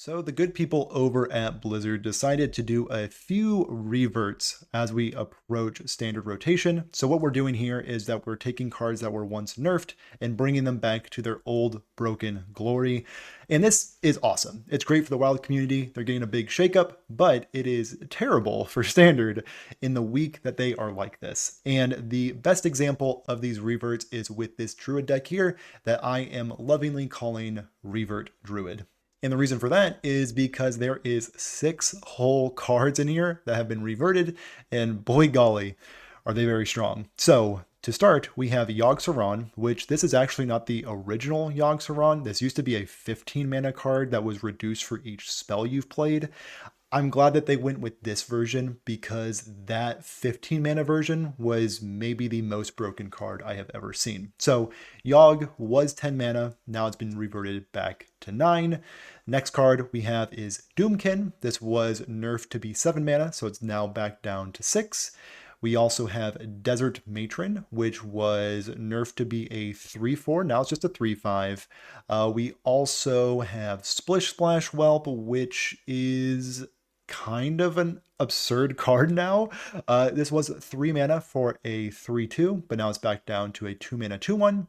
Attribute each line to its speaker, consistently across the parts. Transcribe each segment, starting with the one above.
Speaker 1: So the good people over at Blizzard decided to do a few reverts as we approach standard rotation. So what we're doing here is that we're taking cards that were once nerfed and bringing them back to their old broken glory. And this is awesome. It's great for the wild community. They're getting a big shakeup, but it is terrible for standard in the week that they are like this. And the best example of these reverts is with this Druid deck here that I am lovingly calling Revert Druid. And the reason for that is because there is 6 whole cards in here that have been reverted, and boy golly, are they very strong. So to start, we have Yogg-Saron, which this is actually not the original Yogg-Saron. This used to be a 15 mana card that was reduced for each spell you've played. I'm glad that they went with this version because that 15 mana version was maybe the most broken card I have ever seen. So Yogg was 10 mana, now it's been reverted back to 9. Next card we have is Doomkin. This was nerfed to be 7 mana, so it's now back down to 6. We also have Desert Matron, which was nerfed to be a 3/4. Now it's just a 3/5. We also have Splish-Splash Whelp, which is kind of an absurd card now. This was 3 mana for a 3/2, but now it's back down to a 2 mana 2/1.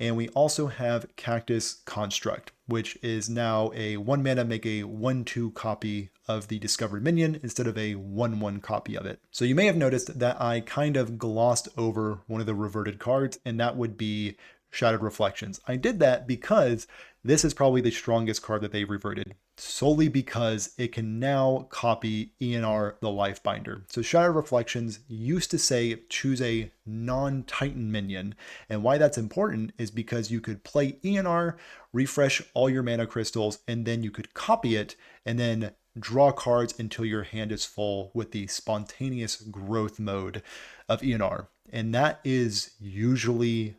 Speaker 1: And we also have Cactus Construct, which is now a 1 mana make a 1/2 copy of the discovered minion instead of a 1/1 copy of it. So you may have noticed that I kind of glossed over one of the reverted cards, and that would be Shattered Reflections. I did that because this is probably the strongest card that they've reverted, solely because it can now copy Eonar the Lifebinder. So Shattered Reflections used to say choose a non-Titan minion, and why that's important is because you could play Eonar, refresh all your mana crystals, and then you could copy it, and then draw cards until your hand is full with the spontaneous growth mode of Eonar. And that is usually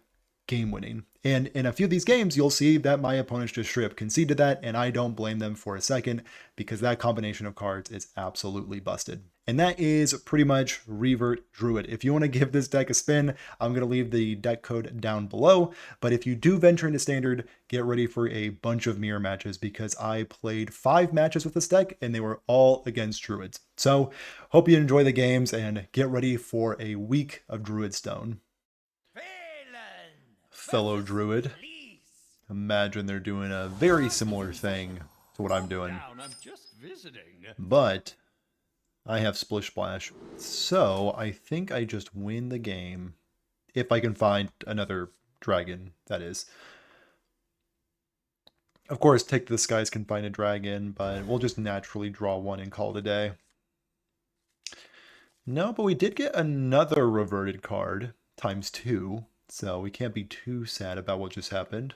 Speaker 1: game winning. And in a few of these games, you'll see that my opponents just straight up conceded that, and I don't blame them for a second because that combination of cards is absolutely busted. And that is pretty much Revert Druid. If you want to give this deck a spin, I'm going to leave the deck code down below. But if you do venture into Standard, get ready for a bunch of mirror matches because I played 5 matches with this deck and they were all against Druids. So hope you enjoy the games and get ready for a week of Druidstone. Fellow Druid. Imagine they're doing a very similar thing to what I'm doing. But I have Splish Splash, so I think I just win the game. If I can find another dragon, that is. Of course, Take to the Skies can find a dragon, but we'll just naturally draw one and call it a day. No, but we did get another reverted card, ×2. So we can't be too sad about what just happened.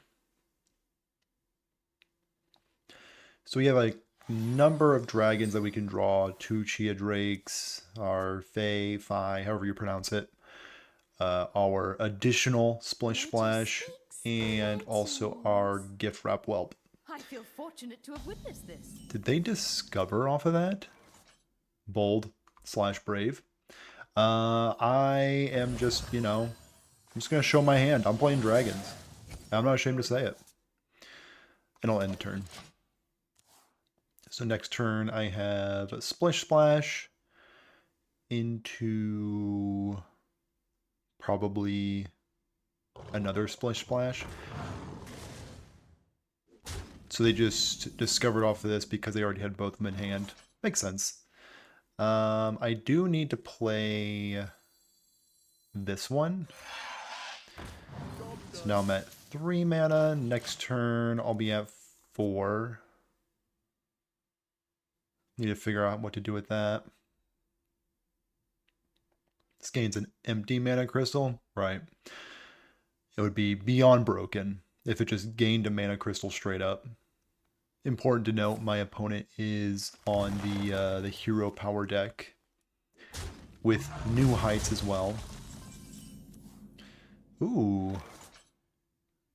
Speaker 1: So we have a number of dragons that we can draw. 2 Chia Drakes, our Fi, however you pronounce it. Our additional Splish Splash, and also our Giftwrapped Whelp.
Speaker 2: I feel fortunate to have witnessed this.
Speaker 1: Did they discover off of that? Bold/brave. I am just, I'm just going to show my hand. I'm playing dragons. I'm not ashamed to say it. And I'll end the turn. So next turn I have a Splish Splash into probably another Splish Splash. So they just discovered off of this because they already had both of them in hand. Makes sense. I do need to play this one. So now I'm at 3 mana. Next turn, I'll be at 4. Need to figure out what to do with that. This gains an empty mana crystal. Right. It would be beyond broken if it just gained a mana crystal straight up. Important to note, my opponent is on the hero power deck with New Heights as well. Ooh.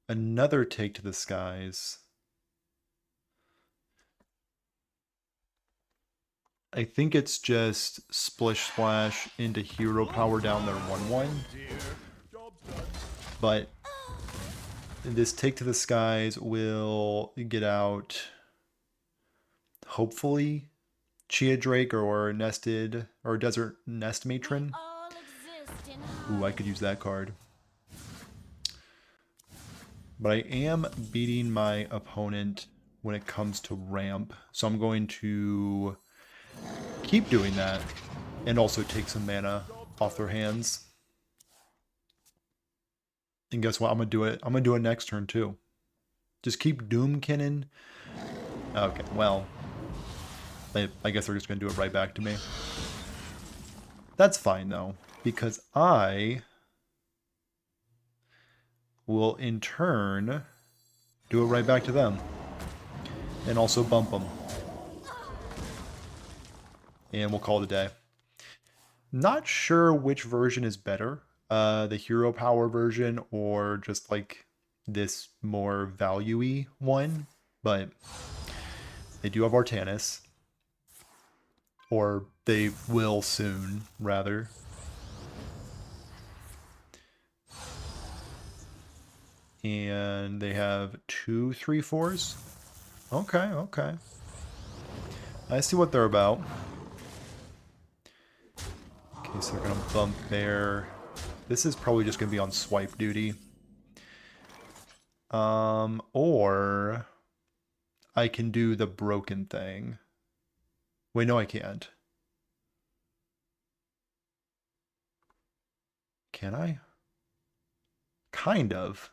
Speaker 1: Another Take to the Skies. I think it's just Splish Splash into hero power down their 1/1. But this Take to the Skies will get out hopefully Chia Drake or Nested or Desert Nestmatron. Ooh, I could use that card. But I am beating my opponent when it comes to ramp, so I'm going to keep doing that and also take some mana off their hands. And guess what? I'm gonna do it. I'm gonna do it next turn too. Just keep Doomkinning. Okay, well, I guess they're just gonna do it right back to me. That's fine though, because I will in turn do it right back to them. And also bump them. And we'll call it a day. Not sure which version is better. The hero power version or just like this more value-y one. But they do have Artanis. Or they will soon, rather. And they have 2 3/4s. Okay, okay. I see what they're about. Okay, so they're gonna bump there. This is probably just gonna be on swipe duty. Or I can do the broken thing. Wait, no, I can't. Can I? Kind of.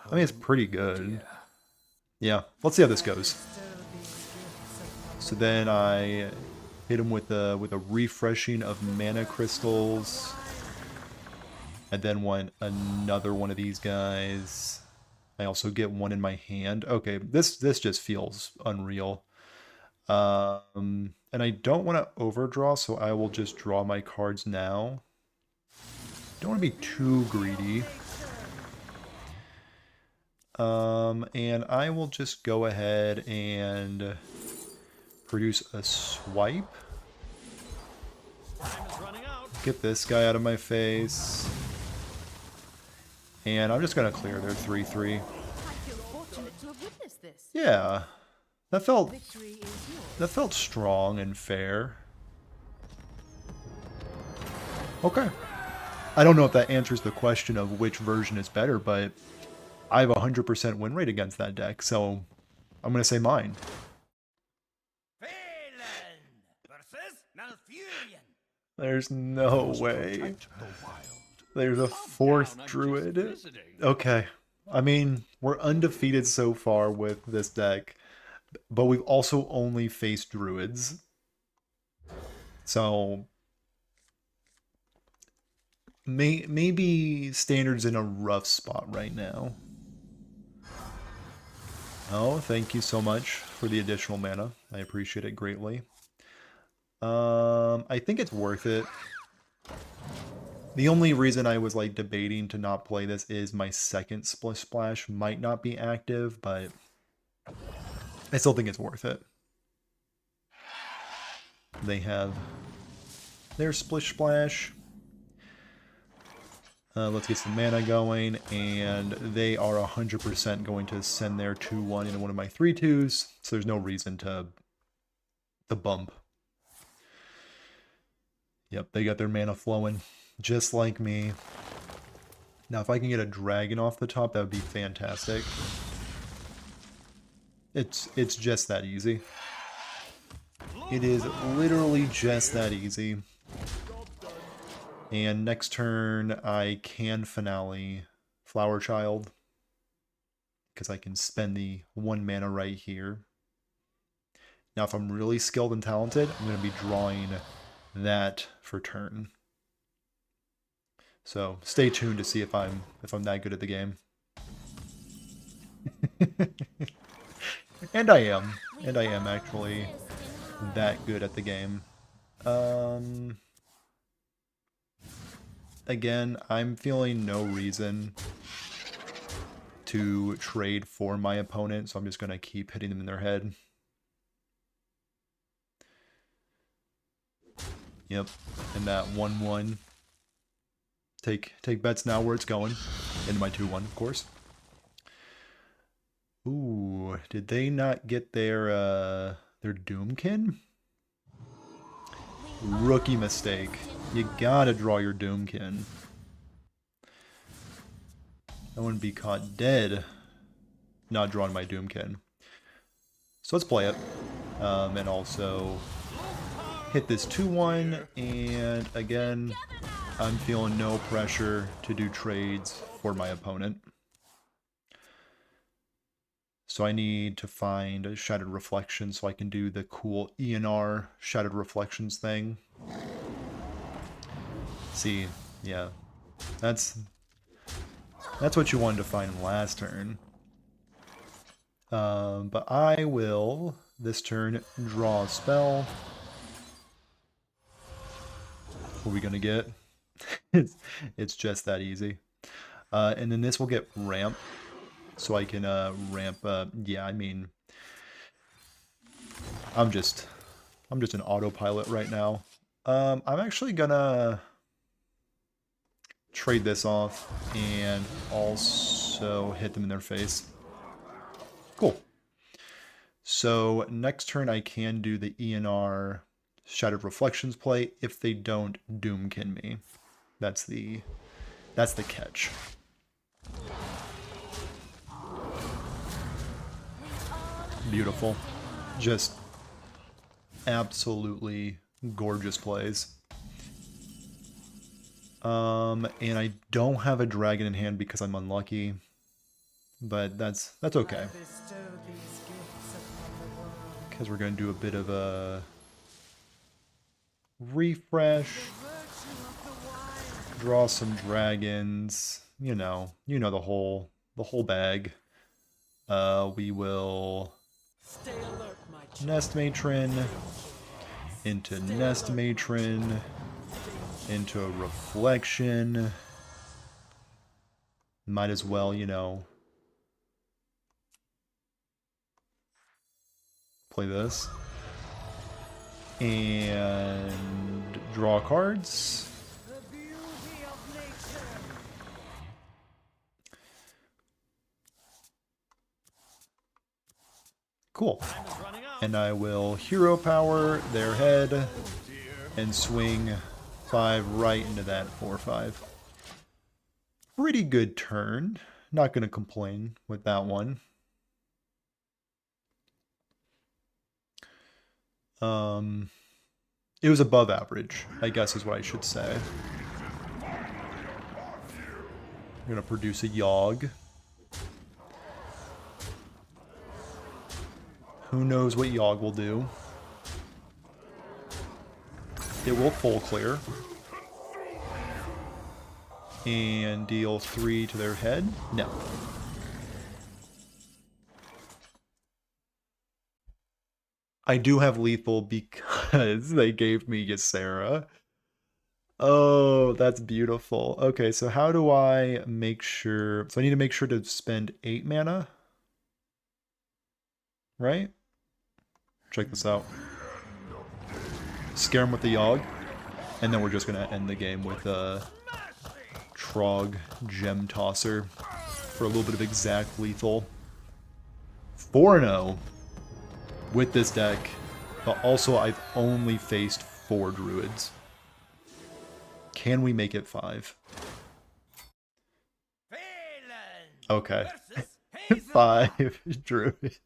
Speaker 1: I mean, it's pretty good. Yeah, let's see how this goes. So then I hit him with a refreshing of mana crystals. I then want another one of these guys. I also get one in my hand. Okay, this just feels unreal. And I don't want to overdraw, so I will just draw my cards now. Don't want to be too greedy. And I will just go ahead and produce a swipe. Get this guy out of my face. And I'm just going to clear their 3/3. Yeah. That felt strong and fair. Okay. I don't know if that answers the question of which version is better, but I have a 100% win rate against that deck, so I'm going to say mine.
Speaker 3: Versus Malfurion.
Speaker 1: There's no way. There's a 4th druid. Okay. I mean, we're undefeated so far with this deck, but we've also only faced druids. So maybe Standard's in a rough spot right now. Oh, thank you so much for the additional mana. I appreciate it greatly. I think it's worth it. The only reason I was like debating to not play this is my second Splish-Splash might not be active, but I still think it's worth it. They have their Splish-Splash. Let's get some mana going, and they are 100% going to send their 2/1 into one of my 3/2s, so there's no reason to bump. Yep, they got their mana flowing, just like me. Now, if I can get a dragon off the top, that would be fantastic. It's just that easy. It is literally just that easy. And next turn, I can finale Flowerchild, because I can spend the 1 mana right here. Now, if I'm really skilled and talented, I'm going to be drawing that for turn. So stay tuned to see if I'm that good at the game. And I am actually that good at the game. Again, I'm feeling no reason to trade for my opponent, so I'm just going to keep hitting them in their head. Yep, and that 1/1. Take bets now where it's going. Into my 2/1, of course. Ooh, did they not get their Doomkin? Rookie mistake. You gotta draw your Doomkin. I wouldn't be caught dead not drawing my Doomkin. So let's play it. And also hit this 2-1, and again, I'm feeling no pressure to do trades for my opponent. So I need to find a Shattered Reflection so I can do the cool Eonar Shattered Reflections thing. See, yeah, that's what you wanted to find last turn. But I will, this turn, draw a spell. What are we gonna get? It's just that easy. And then this will get ramp. So I can ramp yeah, I mean, I'm just an autopilot right now. I'm actually gonna trade this off and also hit them in their face. Cool. So next turn I can do the Eonar Shattered Reflections play if they don't Doomkin me. That's the catch. Beautiful. Just absolutely gorgeous plays. And I don't have a dragon in hand because I'm unlucky. But that's okay. Because we're going to do a bit of a refresh. Draw some dragons. You know the whole bag. We will Nestmatron into Nestmatron into a reflection. Might as well, you know, play this and draw cards. Cool. And I will hero power their head and swing 5 right into that 4/5. Pretty good turn. Not going to complain with that one. It was above average, I guess is what I should say. I'm going to produce a Yogg. Who knows what Yogg will do? It will full clear. And deal 3 to their head? No. I do have lethal because they gave me Yogg-Saron. Oh, that's beautiful. Okay, so how do I make sure... So I need to make sure to spend 8 mana? Right? Check this out. Scare him with the Yogg. And then we're just going to end the game with Trogg Gemtosser for a little bit of exact lethal. 4-0 with this deck, but also I've only faced 4 druids. Can we make it 5? Okay. 5 druids.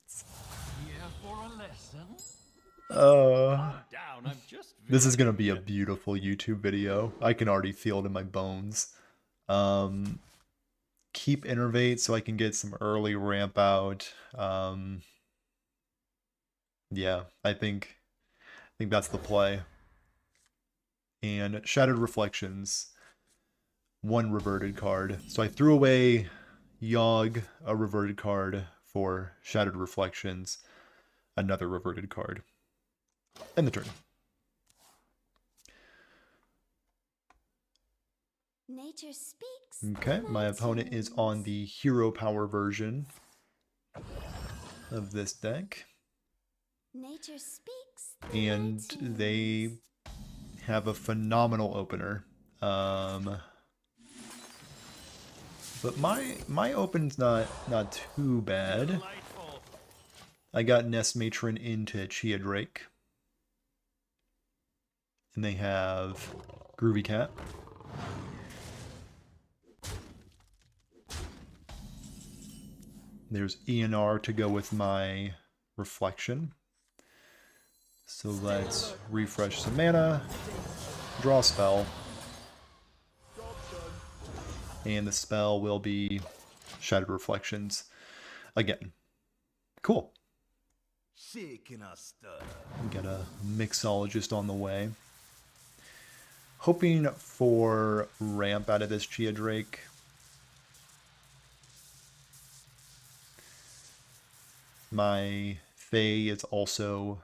Speaker 1: This is gonna be a beautiful YouTube video. I can already feel it in my bones. Keep Innervate so I can get some early ramp out. Yeah, I think that's the play. And Shattered Reflections, 1 reverted card. So I threw away Yogg, a reverted card, for Shattered Reflections, another reverted card. End the turn.
Speaker 4: Nature speaks.
Speaker 1: Okay, my opponent is on the hero power version of this deck.
Speaker 4: Nature speaks.
Speaker 1: And they have a phenomenal opener. But my open's not too bad. I got Nestmatron into Chia Drake. And they have Groovy Cat. There's Eonar to go with my Reflection. So let's refresh some mana, draw a spell, and the spell will be Shattered Reflections again. Cool. Got a Mixologist on the way. Hoping for ramp out of this Chia Drake. My Fae is also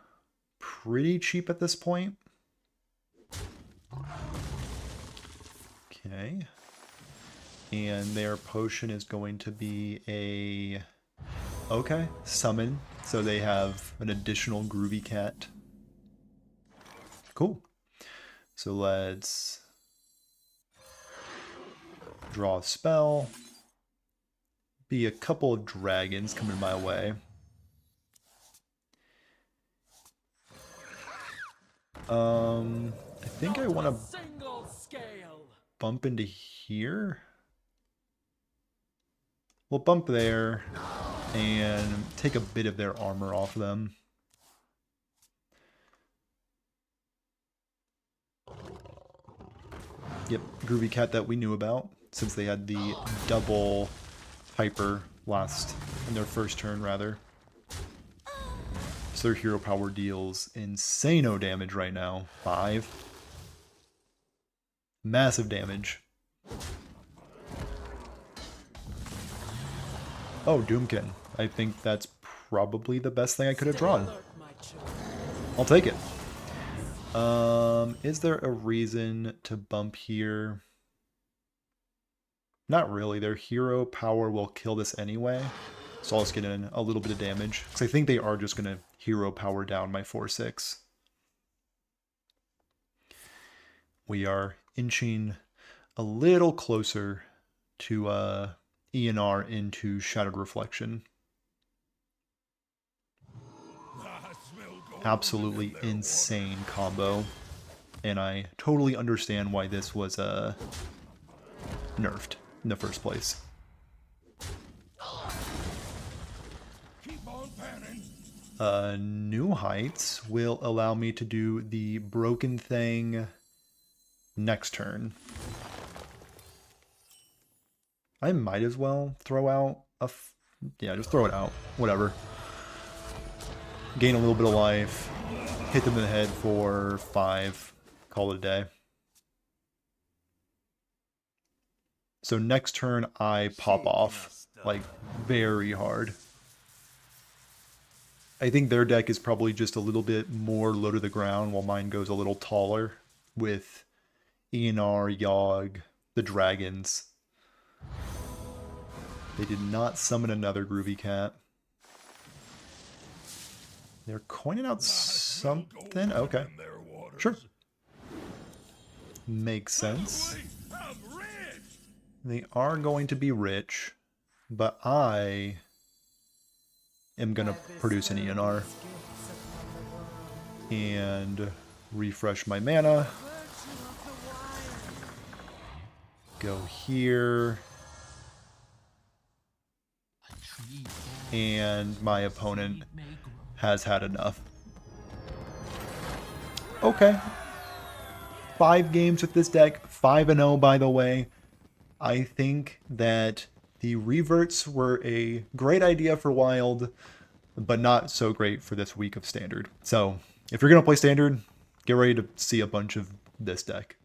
Speaker 1: pretty cheap at this point. Okay. And their potion is going to be a... Okay, summon. So they have an additional Groovy Cat. Cool. So let's draw a spell. Be a couple of dragons coming my way. I think I want to bump into here. We'll bump there and take a bit of their armor off them. Yep, Groovy Cat that we knew about, since they had the double hyper in their first turn, rather. So their hero power deals insano damage right now. 5. Massive damage. Oh, Doomkin. I think that's probably the best thing I could have drawn. I'll take it. Is there a reason to bump here? Not really. Their hero power will kill this anyway. So I'll just get in a little bit of damage. Because I think they are just going to hero power down my 4/6. We are inching a little closer to Eonar into Shattered Reflection. Absolutely insane combo. And I totally understand why this was nerfed in the first place. New Heights will allow me to do the Broken Thing next turn. I might as well throw out yeah, just throw it out. Whatever. Gain a little bit of life. Hit them in the head for 5. Call it a day. So next turn I pop off, like, very hard. I think their deck is probably just a little bit more low to the ground, while mine goes a little taller with Eonar, Yogg, the dragons. They did not summon another Groovy Cat. They're coining out something? Okay. Sure. Makes sense. They are going to be rich, but I am going to produce an Eonar and refresh my mana. Go here. And my opponent has had enough. Okay. 5 games with this deck, 5-0 by the way. I think that the reverts were a great idea for Wild, but not so great for this week of Standard. So, if you're going to play Standard, get ready to see a bunch of this deck.